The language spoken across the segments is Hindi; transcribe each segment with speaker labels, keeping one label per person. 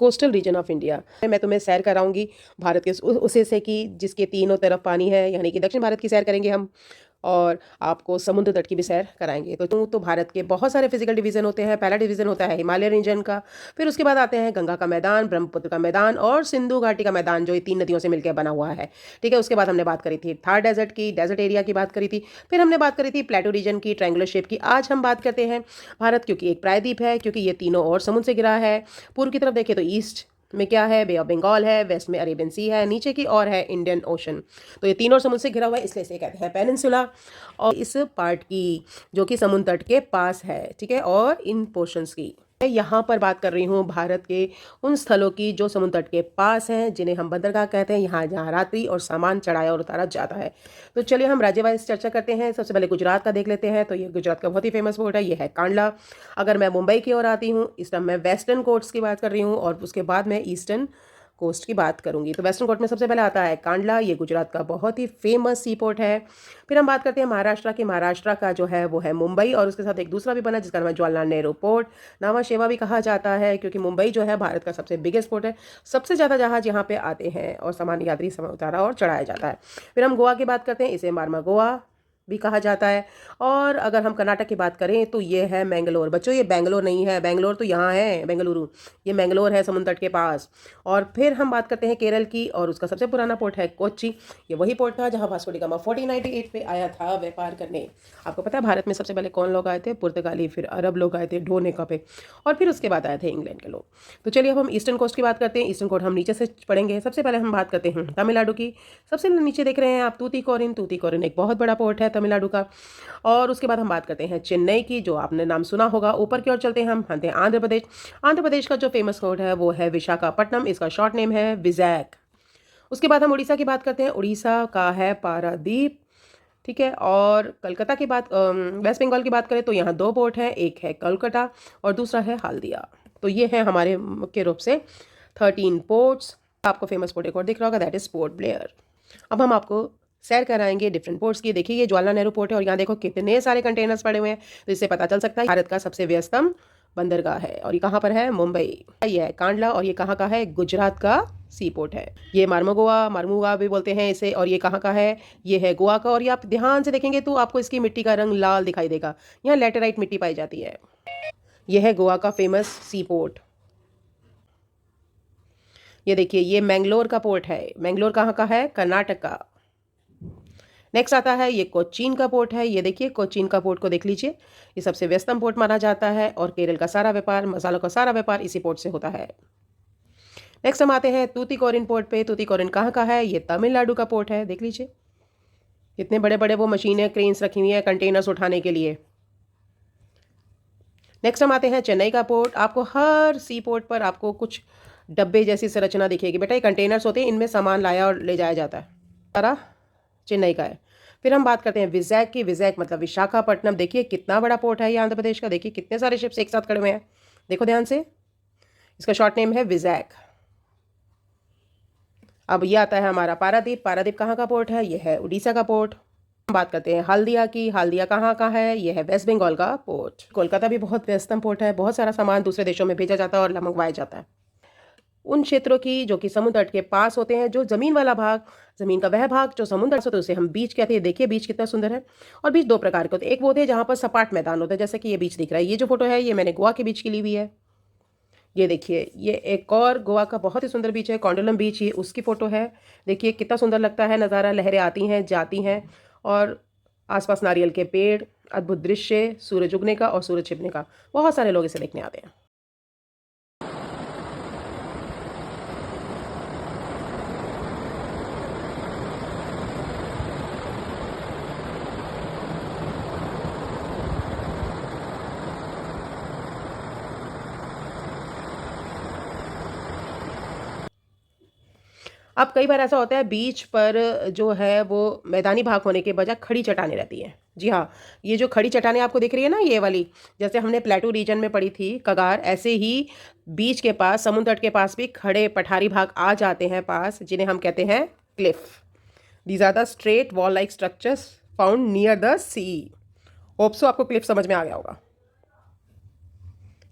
Speaker 1: Coastal region of India. मैं तुम्हें सैर कराऊंगी भारत के उस हिस्से की जिसके तीनों तरफ पानी है, यानी कि दक्षिण भारत की सैर करेंगे हम। और आपको समुद्र तट की भी सैर कराएंगे। तो भारत के बहुत सारे फिजिकल डिवीजन होते हैं। पहला डिवीजन होता है हिमालय रीजन का, फिर उसके बाद आते हैं गंगा का मैदान, ब्रह्मपुत्र का मैदान और सिंधु घाटी का मैदान, जो ये 3 नदियों से मिलकर बना हुआ है। ठीक है, उसके बाद हमने बात करी थी थार डेजर्ट की, डेजर्ट एरिया की बात करी थी। फिर हमने बात करी थी प्लेटो रीजन की, ट्रायंगुलर शेप की। आज हम बात करते हैं भारत, क्योंकि एक प्रायद्वीप है, क्योंकि ये तीनों और समुद्र से घिरा है। पूर्व की तरफ देखें तो ईस्ट में क्या है, बे ऑफ बंगाल है, वेस्ट में अरेबियन सी है, नीचे की और है इंडियन ओशन। तो ये तीनों समुद्र से घिरा हुआ है, इसलिए इसे कहते हैं पेनिनसुला। और इस पार्ट की जो कि समुद्र तट के पास है, ठीक है, और इन पोर्शंस की मैं यहाँ पर बात कर रही हूँ भारत के उन स्थलों की जो समुद्र तट के पास हैं, जिन्हें हम बंदरगाह कहते हैं, यहाँ जहाँ रात्रि और सामान चढ़ाया और उतारा जाता है। तो चलिए हम राज्य वाइज चर्चा करते हैं। सबसे पहले गुजरात का देख लेते हैं। तो ये गुजरात का बहुत ही फेमस पोर्ट है, ये है कांडला। अगर मैं मुंबई की ओर आती हूँ, इस टाइम मैं वेस्टर्न कोस्ट्स की बात कर रही हूँ और उसके बाद मैं ईस्टर्न कोस्ट की बात करूंगी। तो वेस्टर्न कोस्ट में सबसे पहले आता है कांडला, ये गुजरात का बहुत ही फेमस सी पोर्ट है। फिर हम बात करते हैं महाराष्ट्र की। महाराष्ट्र का जो है वो है मुंबई, और उसके साथ एक दूसरा भी बना जिसका नाम है जवाहरलाल नेहरू पोर्ट। नावा शेवा भी कहा जाता है, क्योंकि मुंबई जो है भारत का सबसे बिगेस्ट पोर्ट है। सबसे ज़्यादा जहाज यहाँ पे आते हैं और सामान्य यात्री सामान उतारा और चढ़ाया जाता है। फिर हम गोवा की बात करते हैं, इसे मारमा गोवा भी कहा जाता है। और अगर हम कर्नाटक की बात करें तो ये है मैंगलोर। बच्चों, ये बेंगलोर नहीं है, बेंगलोर तो यहाँ है, बेंगलुरु। ये मैंगलोर है समुद्र तट के पास। और फिर हम बात करते हैं केरल की, और उसका सबसे पुराना पोर्ट है कोच्चि। ये वही पोर्ट था जहाँ वास्को डी गामा 1498 पे आया था व्यापार करने। आपको पता है भारत में सबसे पहले कौन लोग आए थे? पुर्तगाली, फिर अरब लोग आए थे ढोनेका पे, और फिर उसके बाद आए थे इंग्लैंड के लोग। तो चलिए अब हम ईस्टर्न कोस्ट की बात करते हैं। ईस्टर्न कोस्ट हम नीचे से पढ़ेंगे। सबसे पहले हम बात करते हैं तमिलनाडु की। सबसे नीचे देख रहे हैं आप तूतीकोरिन। तूतीकोरिन एक बहुत बड़ा पोर्ट है तमिलनाडु का। और उसके बाद हम बात करते हैं चेन्नई की, जो आपने नाम सुना होगा। ऊपर की ओर चलते हैं हम आते हैं आंध्र प्रदेश। आंध्र प्रदेश का जो फेमस पोर्ट है वो है विशाखापट्टनम, इसका शॉर्ट नेम है विजैक। उसके बाद हम उड़ीसा की बात करते हैं। उड़ीसा का है पारादीप, ठीक है। और कलकत्ता की बात, वेस्ट बंगाल की बात करें तो यहाँ 2 पोर्ट हैं, एक है कलकत्ता और दूसरा है हल्दिया। तो ये है हमारे मुख्य रूप से 13 पोर्ट्स। आपको फेमस पोर्ट एक और दिख रहा होगा, दैट इज पोर्ट ब्लेयर। अब हम आपको सैर कराएंगे डिफरेंट पोर्ट्स की। देखिए ये जवाहरलाल नेहरू पोर्ट है, और यहाँ देखो कितने सारे कंटेनर्स पड़े हुए हैं। तो इससे पता चल सकता है भारत का सबसे व्यस्तम बंदरगाह है। और ये कहाँ पर है? मुंबई। ये है कांडला, और ये कहाँ का है? गुजरात का सी पोर्ट है। ये मार्मुगोवा भी बोलते हैं इसे। और ये कहाँ का है? ये है गोवा का। और ये आप ध्यान से देखेंगे तो आपको इसकी मिट्टी का रंग लाल दिखाई देगा। यहाँ लेटेराइट मिट्टी पाई जाती है। यह है गोवा का फेमस सी पोर्ट। ये देखिए ये मैंगलोर का पोर्ट है। मैंगलोर कहाँ का है? कर्नाटक का। नेक्स्ट आता है ये कोचीन का पोर्ट है। ये देखिए कोचीन का पोर्ट को देख लीजिए, ये सबसे व्यस्तम पोर्ट माना जाता है। और केरल का सारा व्यापार, मसालों का सारा व्यापार इसी पोर्ट से होता है। नेक्स्ट हम आते हैं तूतीकोरिन पोर्ट पे। तूतीकोरिन कहाँ का है? ये तमिलनाडु का पोर्ट है। देख लीजिए कितने बड़े बड़े वो मशीनें, क्रेन्स रखी हुई हैं कंटेनर्स उठाने के लिए। नेक्स्ट हम आते हैं चेन्नई का पोर्ट। आपको हर सी पोर्ट पर आपको कुछ डब्बे जैसी संरचना दिखेगी। बेटा ये कंटेनर्स होते हैं, इनमें सामान लाया और ले जाया जाता है। सारा चेन्नई का है। फिर हम बात करते हैं विजैक की। विजैक मतलब विशाखापट्टनम। देखिए कितना बड़ा पोर्ट है ये आंध्र प्रदेश का। देखिए कितने सारे शिप्स एक साथ खड़े हुए हैं, देखो ध्यान से। इसका शॉर्ट नेम है विजैक। अब ये आता है हमारा पारादीप। पारादीप कहाँ का पोर्ट है? ये है उड़ीसा का पोर्ट। हम बात करते हैं हल्दिया की। हल्दिया कहाँ का है? ये है वेस्ट बंगाल का पोर्ट। कोलकाता भी बहुत व्यस्तम पोर्ट है। बहुत सारा सामान दूसरे देशों में भेजा जाता है और मंगवाया जाता है। उन क्षेत्रों की जो कि समुद्र तट के पास होते हैं, जो जमीन वाला भाग, जमीन का वह भाग जो समुद्र से, तो उसे हम बीच कहते हैं। देखिए बीच कितना सुंदर है। और बीच 2 प्रकार के होते हैं। एक वो होते हैं जहाँ पर सपाट मैदान होता है, जैसे कि ये बीच दिख रहा है। ये जो फोटो है ये मैंने गोवा के बीच की ली हुई है। ये देखिए ये एक और गोवा का बहुत ही सुंदर बीच है, कोंडोलम बीच, ये उसकी फ़ोटो है। देखिए कितना सुंदर लगता है नज़ारा, लहरें आती हैं जाती हैं, और आसपास नारियल के पेड़, अद्भुत दृश्य, सूरज उगने का और सूरज छिपने का। बहुत सारे लोग इसे देखने आते हैं। अब कई बार ऐसा होता है बीच पर जो है वो मैदानी भाग होने के बजाय खड़ी चट्टानें रहती हैं। जी हाँ, ये जो खड़ी चट्टानें आपको दिख रही है ना, ये वाली, जैसे हमने प्लेटू रीजन में पढ़ी थी कगार, ऐसे ही बीच के पास, समुद्र तट के पास भी खड़े पठारी भाग आ जाते हैं पास, जिन्हें हम कहते हैं cliff. These are the straight wall like structures found near the sea. Hope so आपको क्लिफ समझ में आ गया होगा।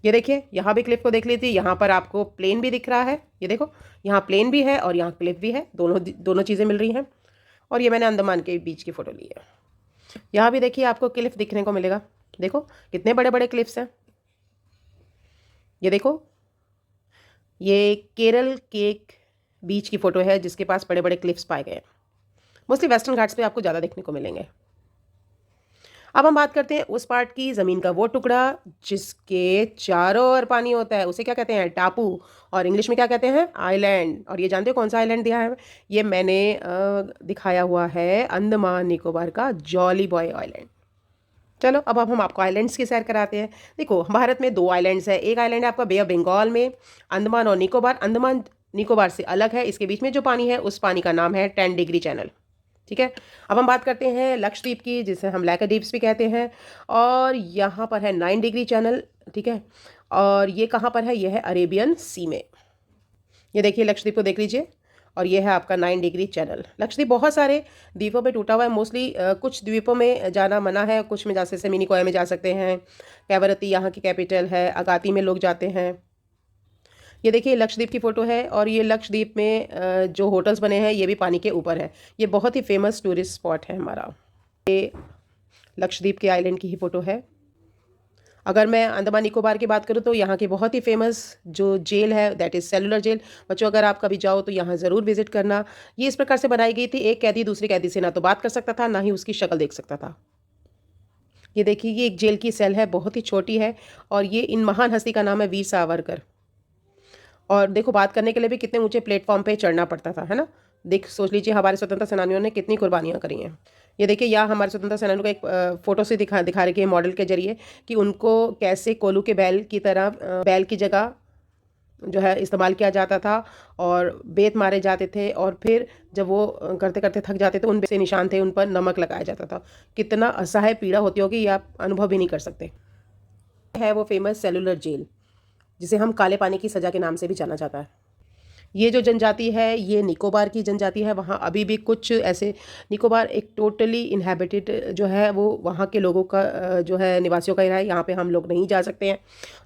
Speaker 1: ये देखिए यहाँ भी क्लिफ को देख लीजिए, यहाँ पर आपको प्लेन भी दिख रहा है, ये देखो यहाँ प्लेन भी है और यहाँ क्लिफ भी है, दोनों दोनों चीज़ें मिल रही हैं। और ये मैंने अंडमान के बीच की फ़ोटो ली है। यहाँ भी देखिए आपको क्लिफ दिखने को मिलेगा, देखो कितने बड़े बड़े क्लिफ्स हैं। ये देखो ये केरल के बीच की फ़ोटो है जिसके पास बड़े बड़े क्लिफ्स पाए गए हैं। मोस्टली वेस्टर्न घाट्स पे आपको ज़्यादा देखने को मिलेंगे। अब हम बात करते हैं उस पार्ट की, ज़मीन का वो टुकड़ा जिसके चारों ओर पानी होता है, उसे क्या कहते हैं? टापू, और इंग्लिश में क्या कहते हैं? आइलैंड। और ये जानते हो कौन सा आइलैंड दिया है? ये मैंने दिखाया हुआ है अंडमान निकोबार का जॉली बॉय आइलैंड। चलो अब हम आपको आइलैंड्स की सैर कराते हैं। देखो भारत में 2 आइलैंड्स है, एक आइलैंड है आपका बे ऑफ बंगाल में, अंडमान और निकोबार। अंडमान निकोबार से अलग है, इसके बीच में जो पानी है उस पानी का नाम है 10 डिग्री चैनल। ठीक है, अब हम बात करते हैं लक्षद्वीप की, जिसे हम लैकाद्वीप्स भी कहते हैं, और यहाँ पर है 9 डिग्री चैनल। ठीक है, और ये कहाँ पर है? ये है अरेबियन सी में। ये देखिए लक्षद्वीप को देख लीजिए, और ये है आपका 9 डिग्री चैनल। लक्षद्वीप बहुत सारे द्वीपों पे टूटा हुआ है, मोस्टली कुछ द्वीपों में जाना मना है, कुछ में जा सकते हैं, मिनिकॉय में जा सकते हैं, कैवरती यहाँ की कैपिटल है, अगाती में लोग जाते हैं। ये देखिए लक्षद्वीप की फ़ोटो है, और ये लक्षद्वीप में जो होटल्स बने हैं ये भी पानी के ऊपर है। ये बहुत ही फेमस टूरिस्ट स्पॉट है हमारा। ये लक्षद्वीप के आइलैंड की ही फ़ोटो है। अगर मैं अंडमान निकोबार की बात करूँ तो यहाँ की बहुत ही फेमस जो जेल है दैट इज़ सेलुलर जेल। बच्चों अगर आप कभी जाओ तो यहाँ ज़रूर विजिट करना। ये इस प्रकार से बनाई गई थी, एक कैदी दूसरे कैदी से ना तो बात कर सकता था, ना ही उसकी शक्ल देख सकता था। ये देखिए ये एक जेल की सेल है, बहुत ही छोटी है, और ये इन महान हस्ती का नाम है वीर सावरकर। और देखो बात करने के लिए भी कितने ऊंचे प्लेटफॉर्म पे चढ़ना पड़ता था, है ना। देख सोच लीजिए हमारे स्वतंत्रता सेनानियों ने कितनी कुर्बानियाँ करी हैं। ये देखिए यहाँ हमारे स्वतंत्रता सेनानियों का एक फ़ोटो से दिखा रही है मॉडल के जरिए कि उनको कैसे कोलू के बैल की तरह बैल की जगह जो है इस्तेमाल किया जाता था, और बेत मारे जाते थे, और फिर जब वो करते करते थक जाते थे उन से निशान थे उन पर नमक लगाया जाता था। कितना असहाय पीड़ा होती होगी ये आप अनुभव भी नहीं कर सकते। है वो फेमस सेलुलर जेल जिसे हम काले पानी की सज़ा के नाम से भी जाना जाता है। ये जो जनजाति है ये निकोबार की जनजाति है। वहाँ अभी भी कुछ ऐसे, निकोबार एक टोटली इनहेबिटेड जो है वो वहाँ के लोगों का जो है निवासियों का ही है। यहाँ पे हम लोग नहीं जा सकते हैं,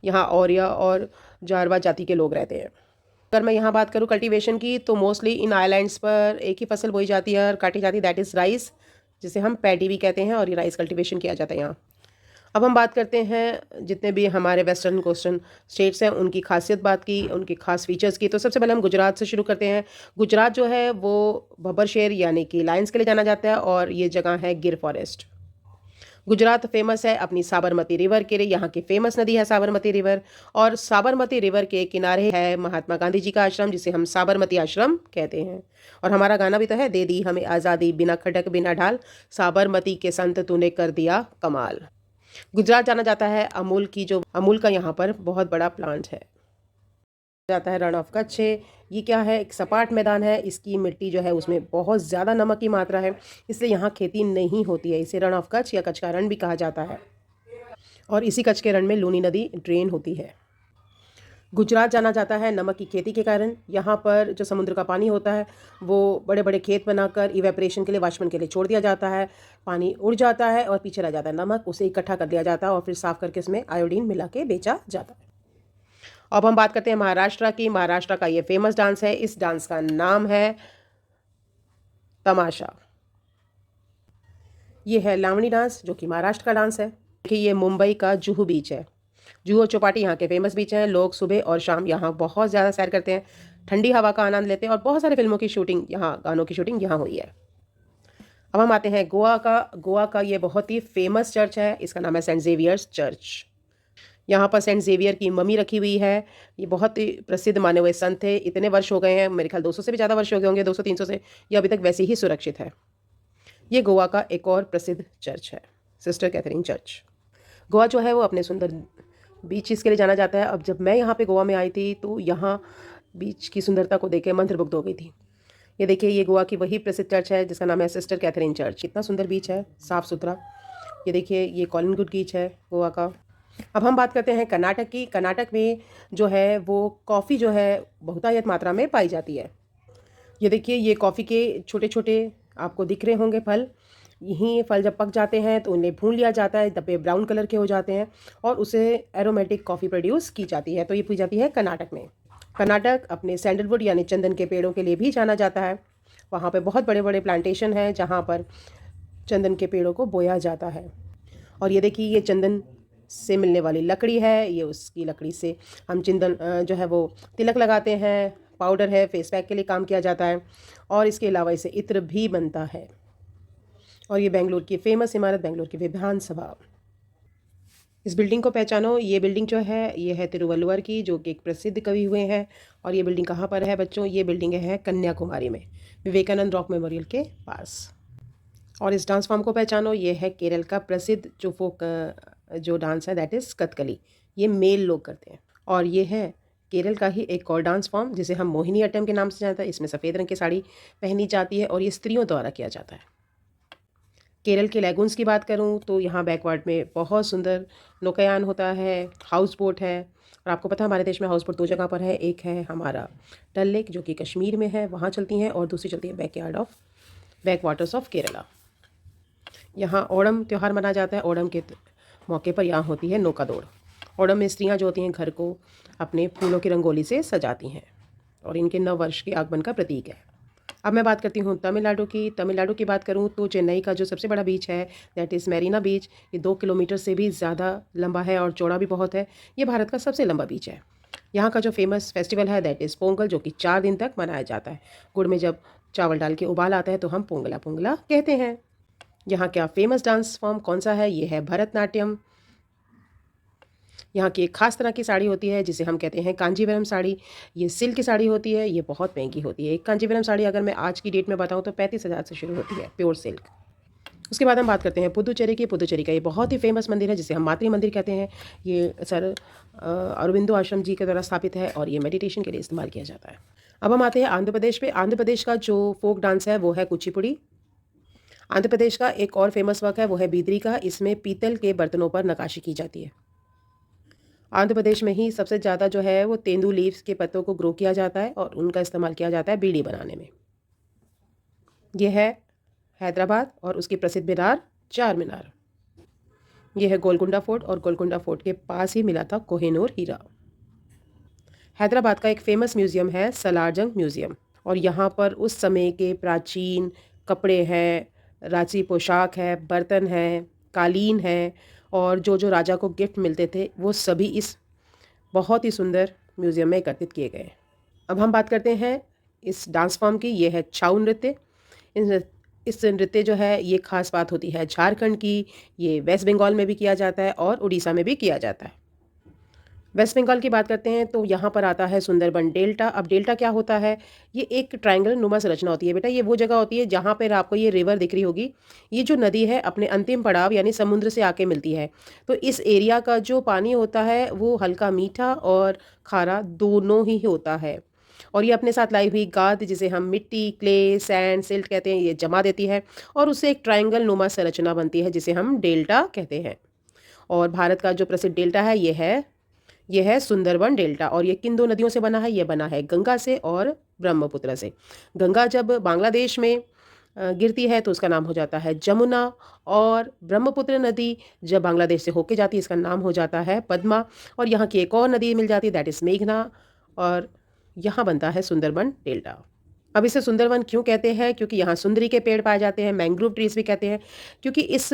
Speaker 1: यहाँ औरिया और जारवा जाति के लोग रहते हैं। अगर मैं यहाँ बात करूँ कल्टीवेशन की तो मोस्टली इन आइलैंड्स पर एक ही फसल बोई जाती है और काटी जाती है, दैट इज़ राइस, जिसे हम पैडी भी कहते हैं, और ये राइस कल्टीवेशन किया जाता है यहाँ। अब हम बात करते हैं जितने भी हमारे वेस्टर्न कोस्टर्न स्टेट्स हैं उनकी खासियत बात की, उनकी खास फीचर्स की। तो सबसे पहले हम गुजरात से शुरू करते हैं। गुजरात जो है वो बब्बर शेर यानी कि लायंस के लिए जाना जाता है, और ये जगह है गिर फॉरेस्ट। गुजरात फेमस है अपनी साबरमती रिवर के लिए, यहाँ की फेमस नदी है साबरमती रिवर, और साबरमती रिवर के किनारे है महात्मा गांधी जी का आश्रम जिसे हम साबरमती आश्रम कहते हैं। और हमारा गाना भी तो है, दे दी हमें आज़ादी बिना खटक बिना ढाल, साबरमती के संत तूने कर दिया कमाल। गुजरात जाना जाता है अमूल की, जो अमूल का यहाँ पर बहुत बड़ा प्लांट है। जाता है रण ऑफ कच्छ। ये क्या है? एक सपाट मैदान है, इसकी मिट्टी जो है उसमें बहुत ज़्यादा नमक की मात्रा है, इसलिए यहाँ खेती नहीं होती है। इसे रण ऑफ कच्छ या कच्छ का रण भी कहा जाता है, और इसी कच्छ के रण में लूनी नदी ड्रेन होती है। गुजरात जाना जाता है नमक की खेती के कारण। यहाँ पर जो समुद्र का पानी होता है वो बड़े बड़े खेत बनाकर इवेपरेशन के लिए, वाष्पन के लिए छोड़ दिया जाता है। पानी उड़ जाता है और पीछे रह जाता है नमक, उसे इकट्ठा कर दिया जाता है और फिर साफ करके उसमें आयोडीन मिला के बेचा जाता है। अब हम बात करते हैं महाराष्ट्र की। महाराष्ट्र का ये फेमस डांस है, इस डांस का नाम है तमाशा। ये है लावणी डांस जो कि महाराष्ट्र का डांस है। देखिए ये मुंबई का जुहू बीच है। जुहू और चौपाटी यहाँ के फेमस बीच हैं। लोग सुबह और शाम यहाँ बहुत ज़्यादा सैर करते हैं, ठंडी हवा का आनंद लेते हैं, और बहुत सारे फिल्मों की शूटिंग यहाँ, गानों की शूटिंग यहाँ हुई है। अब हम आते हैं गोवा का। गोवा का ये बहुत ही फेमस चर्च है, इसका नाम है सेंट जेवियर्स चर्च। यहाँ पर सेंट जेवियर की मम्मी रखी हुई है। ये बहुत ही प्रसिद्ध माने हुए संत थे। इतने वर्ष हो गए हैं, मेरे ख्याल 200 से भी ज़्यादा वर्ष हो गए होंगे, 200-300 से। ये अभी तक वैसे ही सुरक्षित है। ये गोवा का एक और प्रसिद्ध चर्च है, सिस्टर कैथरीन चर्च। गोवा जो है वो अपने सुंदर बीचेस के लिए जाना जाता है। अब जब मैं यहाँ पे गोवा में आई थी तो यहाँ बीच की सुंदरता को देख के मंत्रमुग्ध हो गई थी। ये देखिए ये गोवा की वही प्रसिद्ध चर्च है जिसका नाम है सिस्टर कैथरीन चर्च। कितना सुंदर बीच है, साफ़ सुथरा। ये देखिए ये कॉलिंगुड बीच है गोवा का। अब हम बात करते हैं कर्नाटक की। कर्नाटक में जो है वो कॉफ़ी जो है बहुतायत मात्रा में पाई जाती है। ये देखिए ये कॉफ़ी के छोटे छोटे आपको दिख रहे होंगे फल, यही फल जब पक जाते हैं तो उन्हें भून लिया जाता है, तब ये ब्राउन कलर के हो जाते हैं और उसे एरोमेटिक कॉफ़ी प्रोड्यूस की जाती है। तो ये पी जाती है कर्नाटक में। कर्नाटक अपने सैंडलवुड यानी चंदन के पेड़ों के लिए भी जाना जाता है। वहाँ पे बहुत बड़े बड़े प्लांटेशन हैं जहाँ पर चंदन के पेड़ों को बोया जाता है। और ये देखिए, ये चंदन से मिलने वाली लकड़ी है। ये उसकी लकड़ी से हम चंदन जो है वो तिलक लगाते हैं, पाउडर है, फेस पैक के लिए काम किया जाता है और इसके अलावा इसे इत्र भी बनता है। और ये बेंगलुरु की फेमस इमारत, बेंगलुरु की विधानसभा। इस बिल्डिंग को पहचानो। ये बिल्डिंग जो है ये है तिरुवल्लुवर की, जो कि एक प्रसिद्ध कवि हुए हैं। और ये बिल्डिंग कहाँ पर है बच्चों? ये बिल्डिंग है कन्याकुमारी में, विवेकानंद रॉक मेमोरियल के पास। और इस डांस फॉर्म को पहचानो। ये है केरल का प्रसिद्ध जो फोक जो डांस है, दैट इज़ कथकली। ये मेल लोग करते हैं। और ये है केरल का ही एक और डांस फॉर्म जिसे हम मोहिनी अट्टम के नाम से जानते हैं। इसमें सफ़ेद रंग की साड़ी पहनी जाती है और ये स्त्रियों द्वारा किया जाता है। केरल के लैगून्स की बात करूं तो यहाँ बैकवार्ड में बहुत सुंदर नौकायान होता है, हाउस बोट है। और आपको पता है हमारे देश में हाउस बोट दो जगह पर है। एक है हमारा डल लेक जो कि कश्मीर में है, वहाँ चलती हैं, और दूसरी चलती है बैक वाटर्स ऑफ केरला। यहाँ ओणम त्यौहार मनाया जाता है। ओणम के मौके पर यहाँ होती है नौका दौड़। ओणम में स्त्रियाँ जो होती हैं घर को अपने फूलों की रंगोली से सजाती हैं और इनके नव वर्ष के आगमन का प्रतीक है। अब मैं बात करती हूँ तमिलनाडु की। तमिलनाडु की बात करूँ तो चेन्नई का जो सबसे बड़ा बीच है, दैट इज़ मैरीना बीच। ये 2 किलोमीटर से भी ज़्यादा लंबा है और चौड़ा भी बहुत है। ये भारत का सबसे लंबा बीच है। यहाँ का जो फेमस फेस्टिवल है दैट इज़ पोंगल, जो कि 4 दिन तक मनाया जाता है। गुड़ में जब चावल डाल के उबाल आता है तो हम पोंगला पोंगला कहते हैं। यहाँ का फेमस डांस फॉर्म कौन सा है? ये है भरतनाट्यम। यहाँ की एक खास तरह की साड़ी होती है जिसे हम कहते हैं कांजीवरम साड़ी। ये सिल्क की साड़ी होती है, ये बहुत महंगी होती है। एक कांजीवरम साड़ी अगर मैं आज की डेट में बताऊँ तो 35,000 से शुरू होती है, प्योर सिल्क। उसके बाद हम बात करते हैं पुदुचेरी की। पुदुचेरी का ये बहुत ही फेमस मंदिर है जिसे हम मातृ मंदिर कहते हैं। ये सर अरविंदो आश्रम जी के द्वारा स्थापित है और ये मेडिटेशन के लिए इस्तेमाल किया जाता है। अब हम आते हैं आंध्र प्रदेश पे। आंध्र प्रदेश का जो फोक डांस है वो है कुचिपुड़ी। आंध्र प्रदेश का एक और फेमस वर्क है वो है बीदरी का। इसमें पीतल के बर्तनों पर नक्काशी की जाती है। आंध्र प्रदेश में ही सबसे ज़्यादा जो है वो तेंदू लीव्स के पत्तों को ग्रो किया जाता है और उनका इस्तेमाल किया जाता है बीड़ी बनाने में। यह है हैदराबाद और उसकी प्रसिद्ध मीनार चार मीनार। यह है गोलकुंडा फोर्ट और गोलकुंडा फोर्ट के पास ही मिला था कोहिनूर हीरा। हैदराबाद का एक फेमस म्यूज़ियम है सलारजंग म्यूज़ियम और यहाँ पर उस समय के प्राचीन कपड़े हैं, राजसी पोशाक है, बर्तन हैं, कालीन है और जो राजा को गिफ्ट मिलते थे वो सभी इस बहुत ही सुंदर म्यूज़ियम में एकत्रित किए गए। अब हम बात करते हैं इस डांस फॉर्म की। ये है छाऊ नृत्य। इस नृत्य जो है ये खास बात होती है झारखंड की। ये वेस्ट बंगाल में भी किया जाता है और उड़ीसा में भी किया जाता है। वेस्ट बंगाल की बात करते हैं तो यहाँ पर आता है सुंदरबन डेल्टा। अब डेल्टा क्या होता है? ये एक ट्रायंगल नुमा संरचना होती है बेटा। ये वो जगह होती है जहाँ पर आपको ये रिवर दिख रही होगी। ये जो नदी है अपने अंतिम पड़ाव यानी समुद्र से आके मिलती है। तो इस एरिया का जो पानी होता है वो हल्का मीठा और खारा दोनों ही होता है और ये अपने साथ लाई हुई गाद जिसे हम मिट्टी, क्ले, सैंड, सिल्ट कहते हैं, ये जमा देती है और उससे एक ट्रायंगल नुमा संरचना बनती है जिसे हम डेल्टा कहते हैं। और भारत का जो प्रसिद्ध डेल्टा है ये है सुंदरबन डेल्टा। और ये किन दो नदियों से बना है? ये बना है गंगा से और ब्रह्मपुत्र से। गंगा जब बांग्लादेश में गिरती है तो उसका नाम हो जाता है जमुना और ब्रह्मपुत्र नदी जब बांग्लादेश से होके जाती है इसका नाम हो जाता है पद्मा। और यहाँ की एक और नदी मिल जाती है दैट इज़ मेघना और यहाँ बनता है सुंदरबन डेल्टा। अब इसे सुंदरवन क्यों कहते हैं? क्योंकि यहाँ सुंदरी के पेड़ पाए जाते हैं, मैंग्रोव ट्रीज भी कहते हैं। क्योंकि इस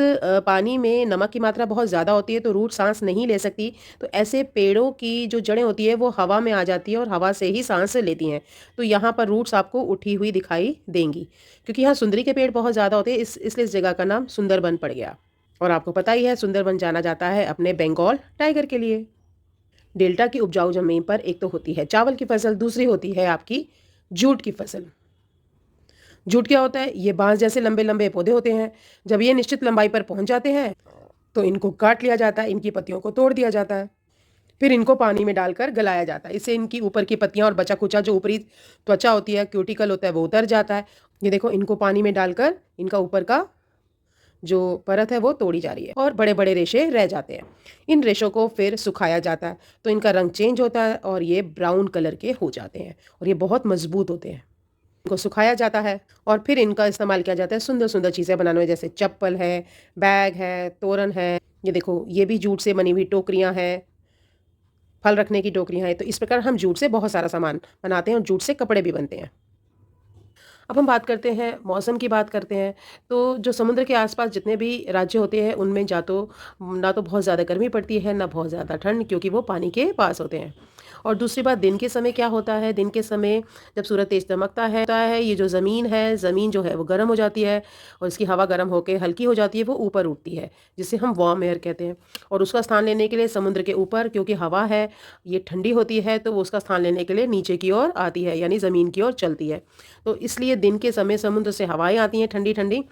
Speaker 1: पानी में नमक की मात्रा बहुत ज़्यादा होती है तो रूट सांस नहीं ले सकती। तो ऐसे पेड़ों की जो जड़ें होती है वो हवा में आ जाती है और हवा से ही सांस लेती हैं। तो यहाँ पर रूट्स आपको उठी हुई दिखाई देंगी। क्योंकि यहाँ सुंदरी के पेड़ बहुत ज़्यादा होते हैं इसलिए इस जगह का नाम सुंदरबन पड़ गया। और आपको पता ही है सुंदरबन जाना जाता है अपने बंगाल टाइगर के लिए। डेल्टा की उपजाऊ जमीन पर एक तो होती है चावल की फसल, दूसरी होती है आपकी जूट की फसल। जूट क्या होता है? ये बांस जैसे लंबे लंबे पौधे होते हैं। जब ये निश्चित लंबाई पर पहुंच जाते हैं तो इनको काट लिया जाता है, इनकी पत्तियों को तोड़ दिया जाता है, फिर इनको पानी में डालकर गलाया जाता है। इससे इनकी ऊपर की पत्तियां और बचा कुचा जो ऊपरी त्वचा होती है, क्यूटिकल होता है, वो उतर जाता है। ये देखो, इनको पानी में डालकर इनका ऊपर का जो परत है वो तोड़ी जा रही है और बड़े बड़े रेशे रह जाते हैं। इन रेशों को फिर सुखाया जाता है तो इनका रंग चेंज होता है और ये ब्राउन कलर के हो जाते हैं और ये बहुत मजबूत होते हैं। इनको सुखाया जाता है और फिर इनका इस्तेमाल किया जाता है सुंदर सुंदर चीज़ें बनाने में, जैसे चप्पल है, बैग है, तोरण है। ये देखो, ये भी जूट से बनी हुई टोकरियाँ हैं, फल रखने की टोकरियाँ हैं। तो इस प्रकार हम जूट से बहुत सारा सामान बनाते हैं और जूट से कपड़े भी बनते हैं। अब हम बात करते हैं, मौसम की बात करते हैं। तो जो समुद्र के आसपास जितने भी राज्य होते हैं उनमें ना तो बहुत ज़्यादा गर्मी पड़ती है, ना बहुत ज़्यादा ठंड, क्योंकि वो पानी के पास होते हैं। और दूसरी बात, दिन के समय क्या होता है, दिन के समय जब सूरज तेज़ चमकता है, ये जो ज़मीन है, ज़मीन जो है वो गर्म हो जाती है और इसकी हवा गर्म होके हल्की हो जाती है, वो ऊपर उठती है, जिसे हम वार्म एयर कहते हैं। और उसका स्थान लेने के लिए समुद्र के ऊपर, क्योंकि हवा है, ये ठंडी होती है, तो वो उसका स्थान लेने के लिए नीचे की ओर आती है, यानी ज़मीन की ओर चलती है। तो इसलिए दिन के समय समुद्र से हवाएं आती हैं ठंडी-ठंडी।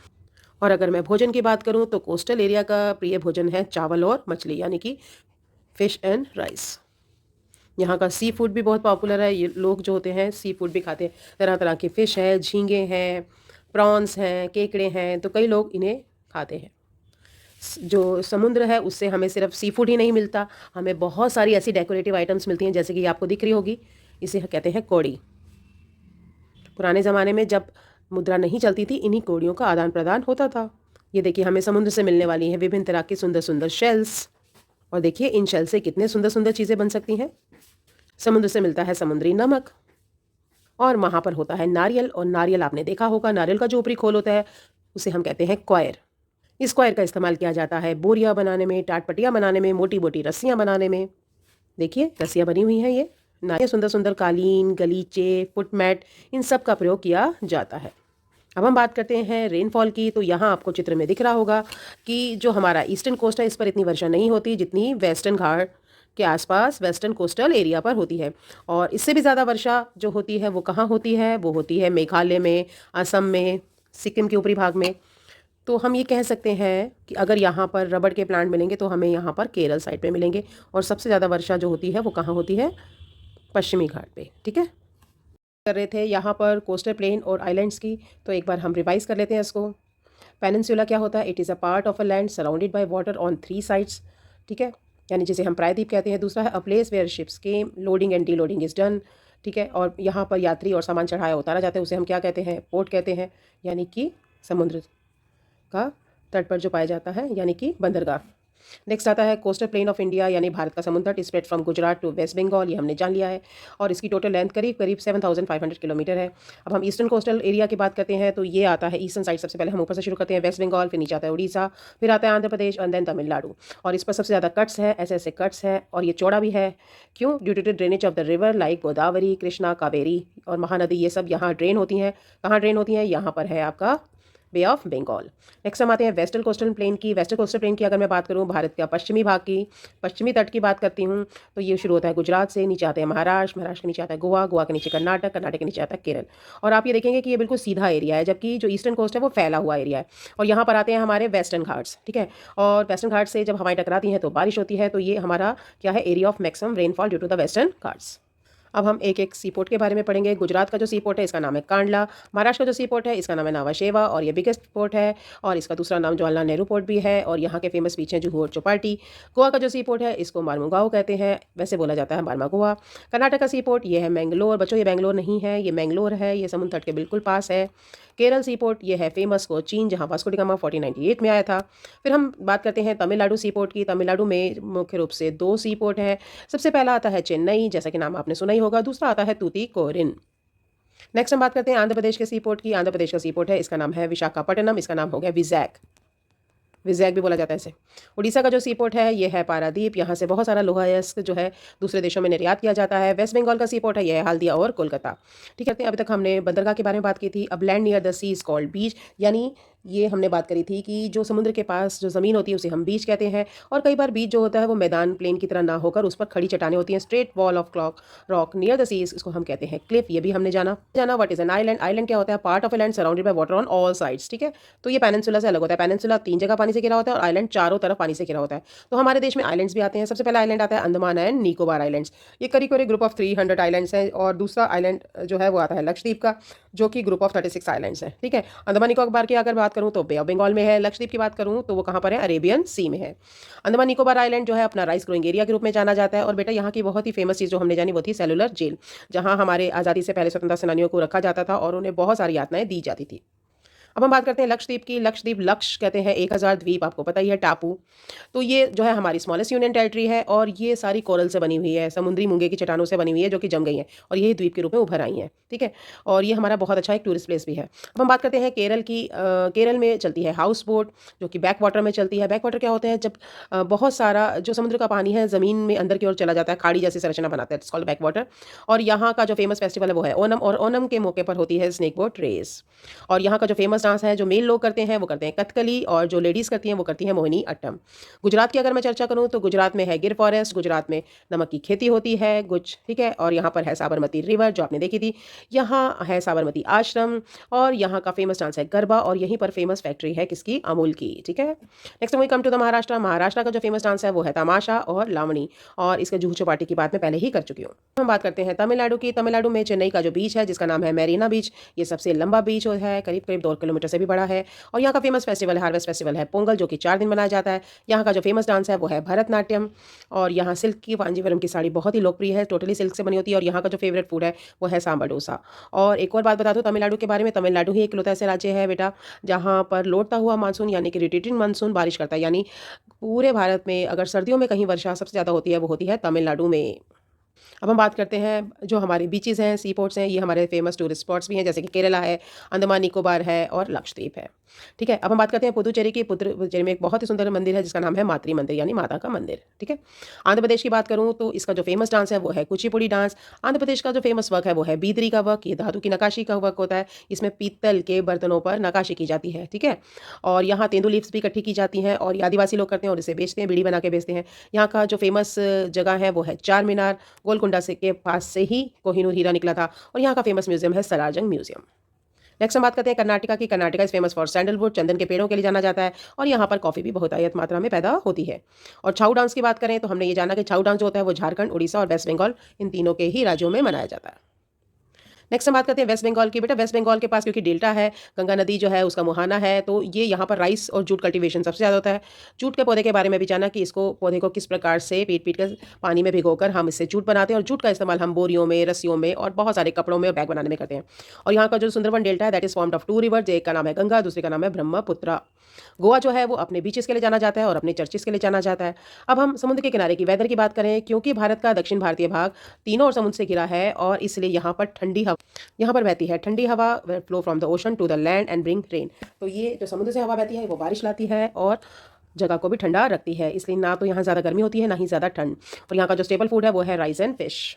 Speaker 1: और अगर मैं भोजन की बात करूं तो कोस्टल एरिया का प्रिय भोजन है चावल और मछली, यानी कि फिश एंड राइस। यहाँ का सी फूड भी बहुत पॉपुलर है। ये लोग जो होते हैं सी फूड भी खाते हैं। तरह तरह के फ़िश है, झींगे हैं, प्रॉन्स हैं, केकड़े हैं, तो कई लोग इन्हें खाते हैं। जो समुद्र है उससे हमें सिर्फ सी फूड ही नहीं मिलता, हमें बहुत सारी ऐसी डेकोरेटिव आइटम्स मिलती हैं, जैसे कि आपको दिख रही होगी, इसे कहते हैं कौड़ी। पुराने ज़माने में जब मुद्रा नहीं चलती थी, इन्हीं कौड़ियों का आदान प्रदान होता था। ये देखिए, हमें समुद्र से मिलने वाली हैं विभिन्न तरह की सुंदर सुंदर शेल्स। और देखिए, इन शेल से कितने सुंदर सुंदर चीज़ें बन सकती हैं। समुद्र से मिलता है समुद्री नमक, और वहाँ पर होता है नारियल। और नारियल आपने देखा होगा, नारियल का जो ऊपरी खोल होता है उसे हम कहते हैं क्वायर। इस क्वायर का इस्तेमाल किया जाता है बोरियां बनाने में, टाटपटियाँ बनाने में, मोटी मोटी रस्सियाँ बनाने में। देखिए, रस्सियाँ बनी हुई हैं। ये नारियल, सुंदर सुंदर कालीन, गलीचे, फुटमैट, इन सब का प्रयोग किया जाता है। अब हम बात करते हैं रेनफॉल की। तो यहाँ आपको चित्र में दिख रहा होगा कि जो हमारा ईस्टर्न कोस्ट है, इस पर इतनी वर्षा नहीं होती जितनी वेस्टर्न घाट के आसपास वेस्टर्न कोस्टल एरिया पर होती है। और इससे भी ज़्यादा वर्षा जो होती है वो कहाँ होती है, वो होती है मेघालय में, असम में, सिक्किम के ऊपरी भाग में। तो हम ये कह सकते हैं कि अगर यहाँ पर रबड़ के प्लांट मिलेंगे तो हमें यहाँ पर केरल साइड पे मिलेंगे। और सबसे ज़्यादा वर्षा जो होती है वो कहाँ होती है, पश्चिमी घाट पे। ठीक है, कर रहे थे यहाँ पर कोस्टल प्लेन और आइलैंड्स की। तो एक बार हम रिवाइज कर लेते हैं इसको। पेनिनसुला क्या होता है, it is a part of a land surrounded by water on 3 sides. ठीक है, यानी जिसे हम प्रायद्वीप कहते हैं। दूसरा है a place where ships came, loading and deloading is done. ठीक है, और यहाँ पर यात्री और सामान चढ़ाया उतारा जाता है, उसे हम क्या कहते हैं, पोर्ट कहते हैं, यानी कि समुद्र का तट पर जो पाया जाता है, यानी कि बंदरगाह। नेक्स्ट आता है कोस्टल प्लेन ऑफ इंडिया, यानी भारत का समुद्र तट, spread from Gujarat to West Bengal. ये हमने जान लिया है। और इसकी टोटल लेंथ करीब करीब 7500 किलोमीटर है। अब हम ईस्टर्न कोस्टल एरिया की बात करते हैं। तो ये आता है ईस्टर्न साइड। सबसे पहले हम ऊपर से शुरू करते हैं, वेस्ट बंगाल, फिर नीचे आता है उड़ीसा, फिर आता है आंध्र प्रदेश और देन तमिलनाडु। और इस पर सबसे ज़्यादा कट्स है, ऐसे ऐसे कट्स हैं, और ये चौड़ा भी है। क्यों? Due to drainage of the river like Godavari, Krishna, Kaveri और महानदी, ये सब यहाँ ड्रेन होती हैं। कहाँ ड्रेन होती हैं? यहाँ पर है आपका बे ऑफ बंगाल। नेक्स्ट हम आते हैं वेस्टर्न कोस्टल प्लेन की। वेस्टर्न कोस्टल प्लेन की अगर मैं बात करूँ, भारत का पश्चिमी भाग की, पश्चिमी तट की बात करती हूँ, तो ये शुरू होता है गुजरात से, नीचे आते हैं महाराष्ट्र, महाराष्ट्र के नीचे आता है गोवा, गोवा के नीचे कर्नाटक, कर्नाटक के नीचे आता है केरल। और आप ये देखेंगे कि ये बिल्कुल सीधा एरिया है, जबकि जो ईस्टर्न कोस्ट है वो फैला हुआ एरिया है। और यहाँ पर आते हैं हमारे वेस्टर्न घाट्स। ठीक है, और वेस्टर्न घाट से जब हवाएं टकराती हैं तो बारिश होती है। तो ये हमारा क्या है, area of maximum rainfall due to the Western Ghats. अब हम एक एक सी पोर्ट के बारे में पढ़ेंगे। गुजरात का जो सी पोर्ट है इसका नाम है कांडला। महाराष्ट्र का जो सी पोर्ट है इसका नाम है नावा शेवा, और ये बिगेस्ट पोर्ट है। और इसका दूसरा नाम जवाहरलाल नेहरू पोर्ट भी है। और यहाँ के फेमस बीच हैं जुहू और चौपाटी। गोवा का जो सी पोर्ट है इसको मारमुगाओ कहते हैं, वैसे बोला जाता है मारमा गोवा। कर्नाटक का सी पोर्ट ये है मैंगलोर। बच्चों, ये बैंगलोर नहीं है, ये मैंगलोर है, ये समुद्र तट के बिल्कुल पास है। केरल सी पोर्ट ये है फेमस कोचीन, जहाँ वास्को डी गामा 1498 में आया था। फिर हम बात करते हैं तमिलनाडु सी पोर्ट की। तमिलनाडु में मुख्य रूप से 2 सी पोर्ट हैं। सबसे पहला आता है चेन्नई, जैसा कि नाम आपने सुना ही होगा। दूसरा आता है तूतीकोरिन। नेक्स्ट हम बात करते हैं आंध्र प्रदेश के सी पोर्ट की। आंध्र प्रदेश का सी पोर्ट है, इसका नाम है विशाखापट्टनम, इसका नाम हो गया विजैक, विजैक भी बोला जाता है इसे। उड़ीसा का जो सी पोर्ट है ये है पारादीप, यहाँ से बहुत सारा लोहा अयस्क जो है दूसरे देशों में निर्यात किया जाता है। वेस्ट बंगाल का सी पोर्ट है ये है हल्दिया और कोलकाता। ठीक है, अभी तक हमने बंदरगाह के बारे में बात की थी। अब land near the sea is called beach, यानी ये हमने बात करी थी कि जो समुद्र के पास जो ज़मीन होती है उसे हम बीच कहते हैं। और कई बार बीच जो होता है वो मैदान प्लेन की तरह ना होकर उस पर खड़ी चट्टानें होती हैं, straight wall of rock near the sea, इसको हम कहते हैं क्लिफ। ये भी हमने जाना। What is an island? Island क्या होता है? Part of a land surrounded by water on all sides. ठीक है, तो ये पेनिनसुला से अलग होता है। पेनिनसुला 3 जगह पानी पानी से घिरा होता है और आइलैंड चारों तरफ पानी से घिरा होता है। तो हमारे देश में आइलैंड्स भी आते हैं। सबसे पहला आइलैंड आता है अंडमान एंड निकोबार आइलैंड्स। ये करीब ग्रुप ऑफ 300 आइलैंड्स हैं। और दूसरा आइलैंड जो है वो आता है लक्षद्वीप का, जो कि ग्रुप ऑफ 36 आइलैंड्स है। ठीक है, अंडमान निकोबार की अगर बात करूँ तो बे ऑफ बंगाल में है। लक्षद्वीप की बात करूँ तो वो कहाँ पर है, अरेबियन सी में है। अंडमान निकोबार आइलैंड जो है अपना राइस ग्रोइंग एरिया के रूप में जाना जाता है। और बेटा यहाँ की बहुत ही फेमस चीज़ जो हमने जानी वो थी सेलुलर जेल, जहाँ हमारे आज़ादी से पहले स्वतंत्रता सेनानियों को रखा जाता था और उन्हें बहुत सारी यातनाएं दी जाती थी। अब हम बात करते हैं लक्षद्वीप की। लक्षद्वीप, लक्ष कहते हैं 1000 द्वीप, आपको पता ही है, टापू। तो ये जो है हमारी स्मॉलेस्ट यूनियन टेरिटरी है और ये सारी कोरल से बनी हुई है, समुद्री मूंगे की चट्टानों से बनी हुई है जो कि जम गई हैं और यही द्वीप के रूप में उभर आई हैं। ठीक है, और ये हमारा बहुत अच्छा एक टूरिस्ट प्लेस भी है। अब हम बात करते हैं केरल की। केरल में चलती है हाउस बोट, जो कि बैक वाटर में चलती है। बैक वाटर क्या होते हैं, जब बहुत सारा जो समुद्र का पानी है ज़मीन में अंदर की ओर चला जाता है, खाड़ी जैसी संरचना बनाता है, इट्स कॉल्ड बैक वाटर। और यहाँ का जो फेमस फेस्टिवल है वो है ओनम, और ओनम के मौके पर होती है स्नेक बोट रेस। और यहाँ का जो फेमस डांस है जो मेल लोग करते हैं वो करते हैं कथकली, और जो लेडीज़ करती हैं वो करती हैं मोहिनी अट्टम। गुजरात की अगर मैं चर्चा करूँ तो गुजरात में है गिर फॉरेस्ट, गुजरात में नमक की खेती होती है गुज। ठीक है, और यहाँ पर है साबरमती रिवर जो आपने देखी थी, यहाँ है साबरमती आश्रम, और यहाँ का फेमस डांस है गरबा, और यहीं पर फेमस फैक्ट्री है किसकी, अमूल की। ठीक है, next we come to the Maharashtra. Maharashtra का जो फेमस डांस है वो है तमाशा और लावणी, और इसके जूहू चौपाटी की बात मैं पहले ही कर चुकी हूँ। हम बात करते हैं तमिलनाडु की। तमिलनाडु में चेन्नई का जो बीच है जिसका नाम है मैरीना बीच, ये सबसे लंबा बीच है, करीब 2 किलोमीटर से भी बड़ा है। और यहाँ का फेमस फेस्टिवल है, हार्वेस्ट फेस्टिवल है पोंगल, जो कि 4 दिन मनाया जाता है। यहाँ का जो फेमस डांस है वो है भरतनाट्यम, और यहाँ सिल्क की, कांजीवरम की साड़ी बहुत ही लोकप्रिय है, टोटली सिल्क से बनी होती है। और यहाँ का जो फेवरेट फूड है वो है सांबर डोसा। और एक और बात बता दूँ तमिलनाडु के बारे में, तमिलनाडु ही इकलौता ऐसा राज्य है बेटा जहाँ पर लौटता हुआ मानसून यानी कि रिटेटिंग मानसून बारिश करता है। यानी पूरे भारत में अगर सर्दियों में कहीं वर्षा सबसे ज़्यादा होती है वो होती है तमिलनाडु में। अब हम बात करते हैं जो हमारे बीचेस हैं, सी पोर्ट्स हैं, ये हमारे फेमस टूरिस्ट स्पॉट्स भी हैं, जैसे कि केरला है, अंडमान निकोबार है और लक्षद्वीप है। ठीक है, अब हम बात करते हैं पुदुचेरी की। पुदुचेरी में एक बहुत ही सुंदर मंदिर है जिसका नाम है मातृ मंदिर, यानी माता का मंदिर। ठीक है, आंध्र प्रदेश की बात करूँ तो इसका जो फेमस डांस है वो है कुचिपुड़ी डांस। आंध्र प्रदेश का जो फेमस वर्क है वो है बीदरी का वर्क, ये धातु की नक्काशी का वर्क होता है, इसमें पीतल के बर्तनों पर नक्काशी की जाती है। ठीक है, और यहाँ तेंदू लीव्स भी इकट्ठी की जाती हैं और ये आदिवासी लोग करते हैं और इसे बेचते हैं, बीड़ी बना के बेचते हैं। यहाँ का जो फेमस जगह है वो है चार मीनार, गोलकुंडा से के पास से ही कोहिनूर हीरा निकला था, और यहाँ का फेमस म्यूजियम है सलारजंग म्यूजियम। नेक्स्ट हम बात करते हैं कर्नाटका की। Karnataka is famous for sandalwood, चंदन के पेड़ों के लिए जाना जाता है, और यहाँ पर कॉफी भी बहुत आयत मात्रा में पैदा होती है। और छाऊ डांस की बात करें तो हमने ये जाना कि छाऊ डांस जो होता है वो झारखंड, उड़ीसा और वेस्ट बंगाल, इन तीनों के ही राज्यों में मनाया जाता है। नेक्स्ट हम बात करते हैं वेस्ट बंगाल की। बेटा वेस्ट बंगाल के पास क्योंकि डेल्टा है, गंगा नदी जो है उसका मुहाना है, तो ये यहाँ पर राइस और जूट कल्टीवेशन सबसे ज़्यादा होता है। जूट के पौधे के बारे में भी जाना कि इसको पौधे को किस प्रकार से पीट कर पानी में भिगोकर हम इससे जूट बनाते हैं, और जूट का इस्तेमाल हम बोरियों में, रस्सियों में और बहुत सारे कपड़ों में और बैग बनाने में करते हैं। और यहाँ का जो सुंदरवन डेल्टा है that is formed of 2 river, एक का नाम है गंगा, दूसरे का नाम है ब्रह्मपुत्रा। गोवा जो है वो अपने बीचेस के लिए जाना जाता है और अपने चर्चेस के लिए जाना जाता है। अब हम समुद्र के किनारे की वेदर की बात करें, क्योंकि भारत का दक्षिण भारतीय भाग तीनों ओर समुद्र से घिरा है और इसलिए यहाँ पर ठंडी हवा यहाँ पर बहती है। ठंडी हवा flow from the ocean to the land and bring rain. तो ये जो समुद्र से हवा बहती है वो बारिश लाती है और जगह को भी ठंडा रखती है, इसलिए ना तो यहाँ ज़्यादा गर्मी होती है ना ही ज़्यादा ठंड। और यहाँ का जो स्टेपल फूड है वो है राइस एंड फिश।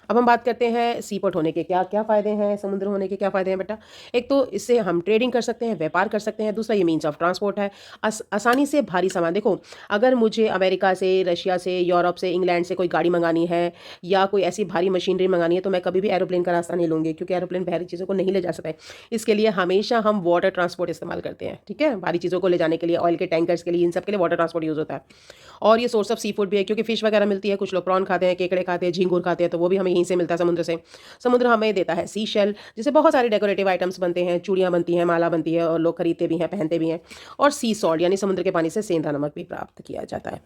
Speaker 1: अब हम बात करते हैं सी पोर्ट होने के क्या क्या फ़ायदे हैं, समुद्र होने के क्या फ़ायदे हैं बेटा। एक तो इससे हम ट्रेडिंग कर सकते हैं, व्यापार कर सकते हैं। दूसरा ये मीन्स ऑफ ट्रांसपोर्ट है, आसानी से भारी सामान। देखो अगर मुझे अमेरिका से, रशिया से, यूरोप से, इंग्लैंड से कोई गाड़ी मंगानी है या कोई ऐसी भारी मशीनरी मंगानी है तो मैं कभी भी एरोप्लेन का रास्ता नहीं लूँगी, क्योंकि एरोप्लेन भारी चीज़ों को नहीं ले जा सकते। इसके लिए हमेशा हम वाटर ट्रांसपोर्ट इस्तेमाल करते हैं। ठीक है, भारी चीज़ों को ले जाने के लिए, ऑयल के टैंकर्स के लिए, इन सब के लिए वाटर ट्रांसपोर्ट यूज़ होता है। और ये सोर्स ऑफ सी फूड भी है, क्योंकि फिश वगैरह मिलती है। कुछ लोग प्रॉन खाते हैं, केकड़े खाते हैं, झींगुर खाते हैं, तो वो भी हमें यहीं से मिलता है समुद्र से। समुद्र हमें देता है सी शेल, जिससे बहुत सारे डेकोरेटिव आइटम्स बनते हैं, चूड़ियाँ बनती हैं, माला बनती है, और लोग खरीदते भी हैं, पहनते भी हैं। और सी सॉल्ट यानी समुद्र के पानी से सेंधा नमक भी प्राप्त किया जाता है।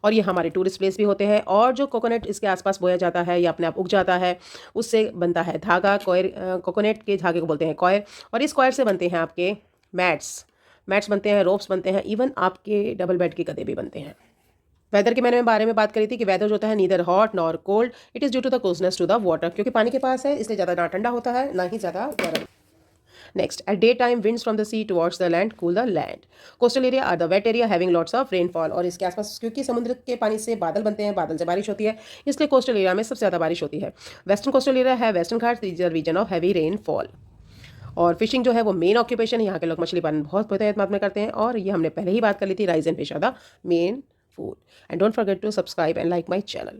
Speaker 1: और ये हमारे टूरिस्ट प्लेस भी होते हैं। और जो कोकोनट इसके आसपास बोया जाता है या अपने आप उग जाता है, उससे बनता है धागा, कॉयर। कोकोनट के धागे को बोलते हैं कॉयर, और इस कॉयर से बनते हैं आपके मैट्स बनते हैं, रोप्स बनते हैं, इवन आपके डबल बेड के गद्दे भी बनते हैं। वेदर के मैंने बारे में बात करी थी कि वेदर जो होता है neither hot nor cold, it is due to the closeness to the water, क्योंकि पानी के पास है इसलिए ज़्यादा ना ठंडा होता है ना ही ज़्यादा गर्म। Next, at day time winds from the sea towards the land cool the land. Coastal area are the wet area having lots of rainfall, और इसके आसपास क्योंकि समुद्र के पानी से बादल बनते हैं, बादल से बारिश होती है, इसलिए कोस्टल एरिया में सबसे ज़्यादा बारिश होती है। वेस्टर्न कोस्टल एरिया है Western Ghats, region of heavy rainfall. और फिशिंग जो है वो मेन ऑक्यूपेशन है, यहाँ के लोग मछली पालन बहुत एतमाद में करते हैं, और ये हमने पहले ही बात कर ली थी, rice and fish are the main food, and don't forget to subscribe and like my channel.